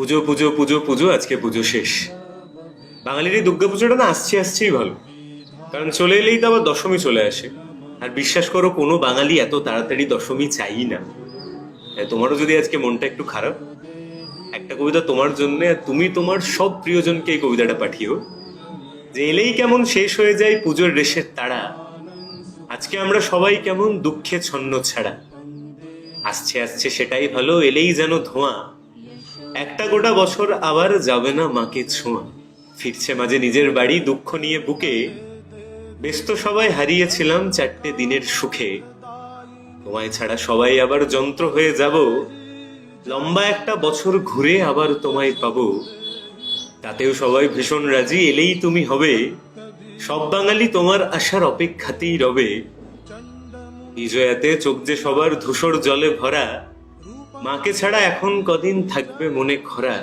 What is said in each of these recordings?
পুজো পুজো পুজো পুজো, আজকে পুজো শেষ। বাঙালির এই দুর্গা পুজোটা না আসছেই ভালো, কারণ চলে এলেই তো আবার দশমী চলে আসে। আর বিশ্বাস করো, কোনো বাঙালি এত তাড়াতাড়ি দশমী চাই না। তোমারও যদি আজকে মনটা একটু খারাপ, একটা কবিতা তোমার জন্য, আর তুমি তোমার সব প্রিয়জনকে এই কবিতাটা পাঠিও, যে এলেই কেমন শেষ হয়ে যায় পুজোর রেশের তাড়া, আজকে আমরা সবাই কেমন দুঃখে ছন্ন ছাড়া। আসছে আসছে সেটাই ভালো, এলেই যেন ধোঁয়া, একটা গোটা বছর আবার যাবে না মাকে ছোঁয়া। ফিরছে মাঝে নিজের বাড়ি দুঃখ নিয়ে বুকে, ব্যস্ত সবাই হারিয়েছিলাম 4টে দিনের সুখে। তোমায় ছাড়া সবাই আবার যন্ত্র হয়ে যাব, লম্বা একটা বছর ঘুরে আবার তোমায় পাবো। তাতেও সবাই ভীষণ রাজি, এলেই তুমি হবে, সব বাঙালি তোমার আসার অপেক্ষাতেই রবে। বিজয়াতে চোখ যে সবার ধূসর জলে ভরা, মাকে ছাড়া এখন কদিন থাকবে মনে খরা।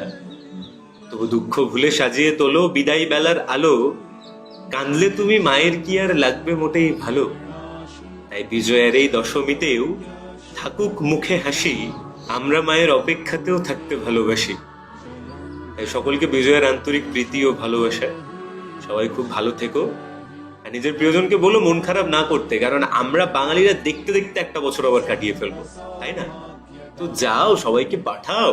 তবু দুঃখ ভুলে সাজিয়ে তোলো বিদায় বেলার আলো, কাঁদলে তুমি মায়ের কি আর লাগবে মোটেই ভালো। তাই বিজয়ার এই দশমীতেও থাকুক মুখে হাসি, আমরা মায়ের অপেক্ষাতেও থাকতে ভালোবাসি। তাই সকলকে বিজয়ের আন্তরিক প্রীতি ও ভালোবাসা। সবাই খুব ভালো থেকো, আর নিজের প্রিয়জনকে বলো মন খারাপ না করতে, কারণ আমরা বাঙালিরা দেখতে দেখতে একটা বছর আবার কাটিয়ে ফেলবো, তাই না? তো যাও, সবাইকে পাঠাও।